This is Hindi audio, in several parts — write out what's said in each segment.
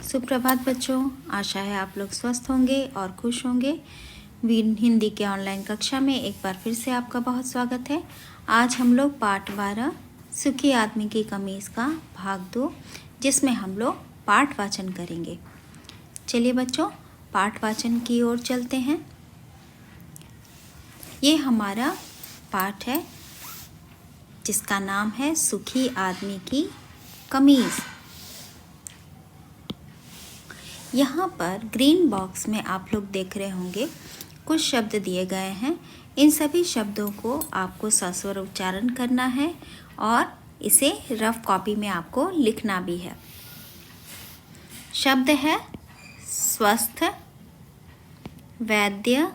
सुप्रभात बच्चों, आशा है आप लोग स्वस्थ होंगे और खुश होंगे। हिंदी के ऑनलाइन कक्षा में एक बार फिर से आपका बहुत स्वागत है। आज हम लोग पाठ 12 सुखी आदमी की कमीज़ का भाग 2, जिसमें हम लोग पाठ वाचन करेंगे। चलिए बच्चों, पाठ वाचन की ओर चलते हैं। ये हमारा पाठ है जिसका नाम है सुखी आदमी की कमीज़। यहाँ पर ग्रीन बॉक्स में आप लोग देख रहे होंगे कुछ शब्द दिए गए हैं। इन सभी शब्दों को आपको सस्वर उच्चारण करना है और इसे रफ कॉपी में आपको लिखना भी है। शब्द है स्वस्थ, वैद्य,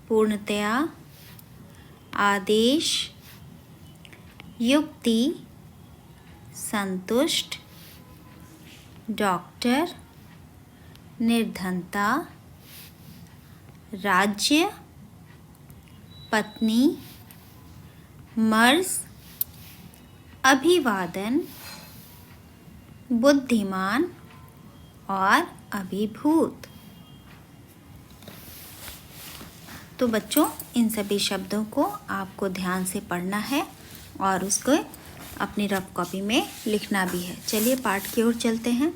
पूर्णतया, आदेश, युक्ति, संतुष्ट, डॉक्टर, निर्धनता, राज्य, पत्नी, मर्ज, अभिवादन, बुद्धिमान और अभिभूत। तो बच्चों, इन सभी शब्दों को आपको ध्यान से पढ़ना है और उसको अपनी रफ कॉपी में लिखना भी है। चलिए पाठ की ओर चलते हैं।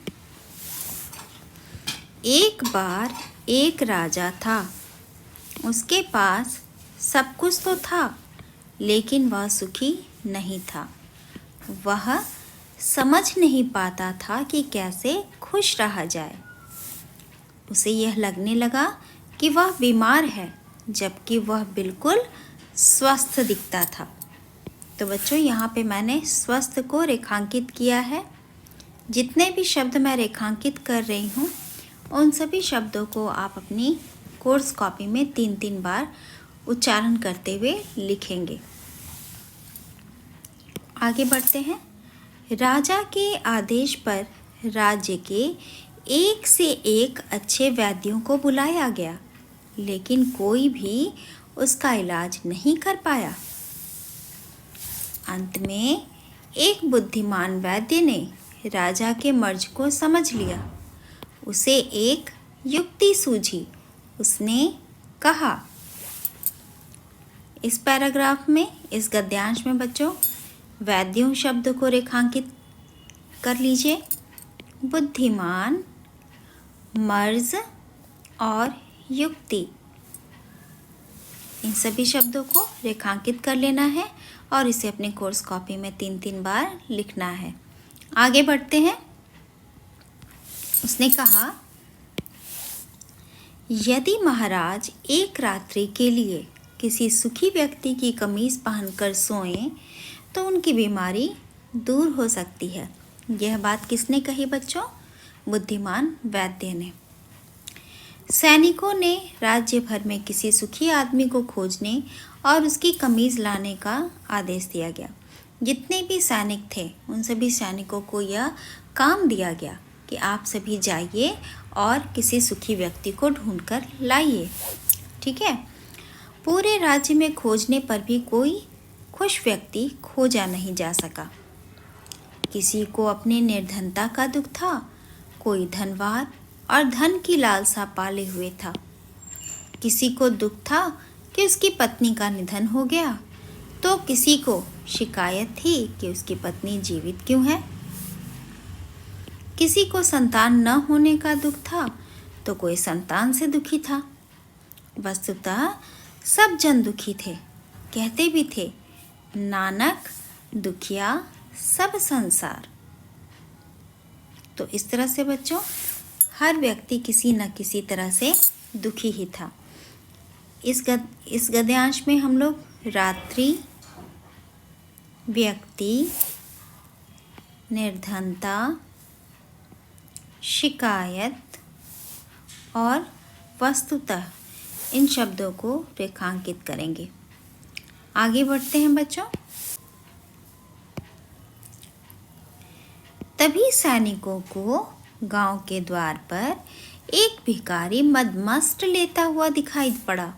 एक बार एक राजा था। उसके पास सब कुछ तो था, लेकिन वह सुखी नहीं था। वह समझ नहीं पाता था कि कैसे खुश रहा जाए। उसे यह लगने लगा कि वह बीमार है, जबकि वह बिल्कुल स्वस्थ दिखता था। तो बच्चों, यहाँ पे मैंने स्वस्थ को रेखांकित किया है। जितने भी शब्द मैं रेखांकित कर रही हूँ, उन सभी शब्दों को आप अपनी कोर्स कॉपी में 3-3 बार उच्चारण करते हुए लिखेंगे। आगे बढ़ते हैं। राजा के आदेश पर राज्य के एक से एक अच्छे वैद्यों को बुलाया गया, लेकिन कोई भी उसका इलाज नहीं कर पाया। अंत में एक बुद्धिमान वैद्य ने राजा के मर्ज को समझ लिया। उसे एक युक्ति सूझी। उसने कहा, इस पैराग्राफ में, इस गद्यांश में बच्चों, वैद्यों शब्द को रेखांकित कर लीजिए। बुद्धिमान, मर्ज और युक्ति, इन सभी शब्दों को रेखांकित कर लेना है और इसे अपने कोर्स कॉपी में 3-3 बार लिखना है। आगे बढ़ते हैं। उसने कहा, यदि महाराज एक रात्रि के लिए किसी सुखी व्यक्ति की कमीज पहनकर सोएं, तो उनकी बीमारी दूर हो सकती है। यह बात किसने कही बच्चों? बुद्धिमान वैद्य ने। सैनिकों ने राज्य भर में किसी सुखी आदमी को खोजने और उसकी कमीज लाने का आदेश दिया गया। जितने भी सैनिक थे, उन सभी सैनिकों को यह काम दिया गया कि आप सभी जाइए और किसी सुखी व्यक्ति को ढूंढकर लाइए। ठीक है। पूरे राज्य में खोजने पर भी कोई खुश व्यक्ति खोजा नहीं जा सका। किसी को अपनी निर्धनता का दुख था, कोई धनवान और धन की लालसा पाले हुए था। किसी को दुख था कि उसकी पत्नी का निधन हो गया, तो किसी को शिकायत थी कि उसकी पत्नी जीवित क्यों है। किसी को संतान न होने का दुख था, तो कोई संतान से दुखी था। वस्तुतः सब जन दुखी थे। कहते भी थे, नानक दुखिया सब संसार। तो इस तरह से बच्चों, हर व्यक्ति किसी न किसी तरह से दुखी ही था। इस गद्यांश में हम लोग रात्रि, व्यक्ति, निर्धनता, शिकायत और वस्तुतः, इन शब्दों को रेखांकित करेंगे। आगे बढ़ते हैं बच्चों। तभी सैनिकों को गांव के द्वार पर एक भिखारी मदमस्त लेता हुआ दिखाई पड़ा,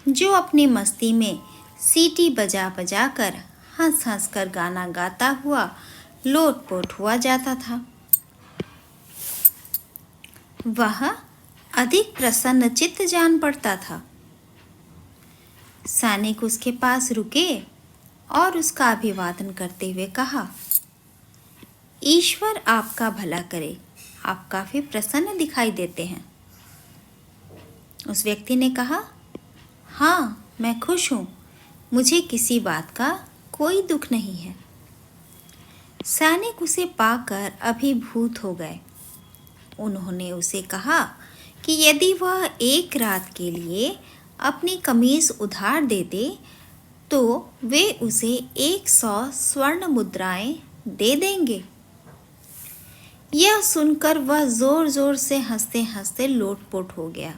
जो अपनी मस्ती में सीटी बजा बजा कर हंस हंस कर गाना गाता हुआ लोटपोट हुआ जाता था। वह अधिक प्रसन्नचित्त जान पड़ता था। सैनिक उसके पास रुके और उसका अभिवादन करते हुए कहा, ईश्वर आपका भला करे, आप काफी प्रसन्न दिखाई देते हैं। उस व्यक्ति ने कहा, हाँ, मैं खुश हूँ, मुझे किसी बात का कोई दुख नहीं है। सैनिक उसे पाकर अभिभूत हो गए। उन्होंने उसे कहा कि यदि वह एक रात के लिए अपनी कमीज उधार दे दे तो वे उसे 100 स्वर्ण मुद्राएं दे देंगे। यह सुनकर वह जोर जोर से हंसते हंसते लोटपोट हो गया।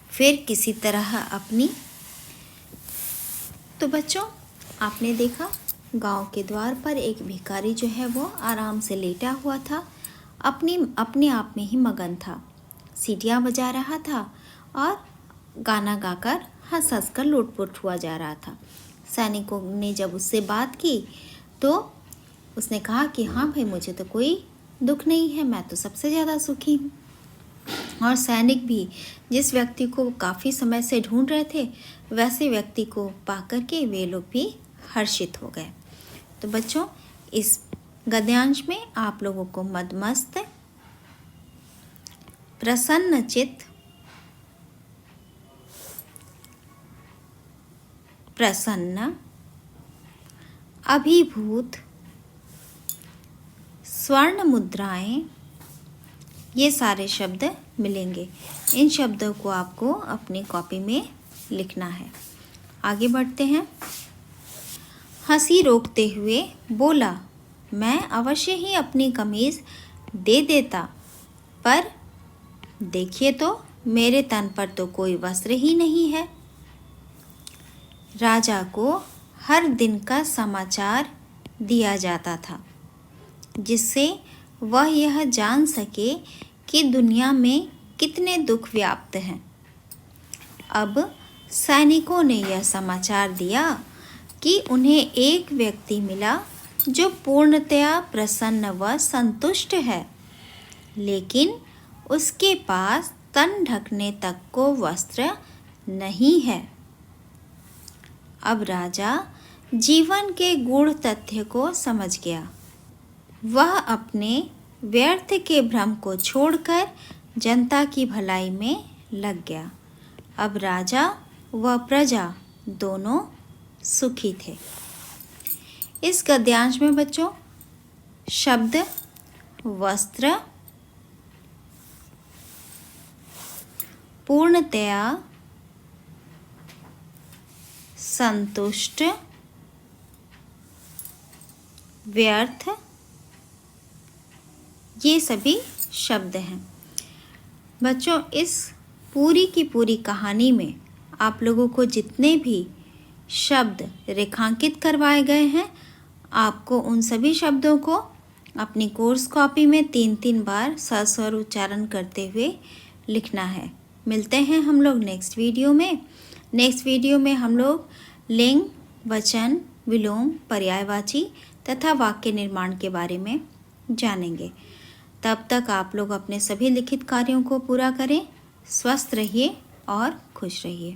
फिर किसी तरह अपनी तो बच्चों, आपने देखा गांव के द्वार पर एक भिखारी जो है वो आराम से लेटा हुआ था, अपने आप में ही मगन था, सीटियाँ बजा रहा था और गाना गाकर हंस हंस कर लोटपोट हुआ जा रहा था। सैनिकों ने जब उससे बात की तो उसने कहा कि हाँ भाई, मुझे तो कोई दुख नहीं है, मैं तो सबसे ज़्यादा सुखी हूँ। और सैनिक भी जिस व्यक्ति को काफ़ी समय से ढूंढ रहे थे, वैसे व्यक्ति को पाकर के वे लोग भी हर्षित हो गए। तो बच्चों, इस गद्यांश में आप लोगों को मदमस्त, प्रसन्नचित्त, प्रसन्न, अभिभूत, स्वर्ण मुद्राएं, ये सारे शब्द मिलेंगे। इन शब्दों को आपको अपनी कॉपी में लिखना है। आगे बढ़ते हैं। हंसी रोकते हुए बोला, मैं अवश्य ही अपनी कमीज दे देता, पर देखिए तो मेरे तन पर तो कोई वस्त्र ही नहीं है। राजा को हर दिन का समाचार दिया जाता था, जिससे वह यह जान सके कि दुनिया में कितने दुख व्याप्त हैं। अब सैनिकों ने यह समाचार दिया कि उन्हें एक व्यक्ति मिला जो पूर्णतया प्रसन्न व संतुष्ट है, लेकिन उसके पास तन ढकने तक को वस्त्र नहीं है। अब राजा जीवन के गूढ़ तथ्य को समझ गया। वह अपने व्यर्थ के भ्रम को छोड़कर जनता की भलाई में लग गया। अब राजा व प्रजा दोनों सुखी थे। इस गद्यांश में बच्चों शब्द वस्त्र, पूर्णतया, संतुष्ट, व्यर्थ, ये सभी शब्द हैं। बच्चों, इस पूरी की पूरी कहानी में आप लोगों को जितने भी शब्द रेखांकित करवाए गए हैं, आपको उन सभी शब्दों को अपनी कोर्स कॉपी में 3-3 बार सस्वर उच्चारण करते हुए लिखना है। मिलते हैं हम लोग नेक्स्ट वीडियो में। नेक्स्ट वीडियो में हम लोग लिंग, वचन, विलोम, पर्यायवाची तथा वाक्य निर्माण के बारे में जानेंगे। तब तक आप लोग अपने सभी लिखित कार्यों को पूरा करें। स्वस्थ रहिए और खुश रहिए।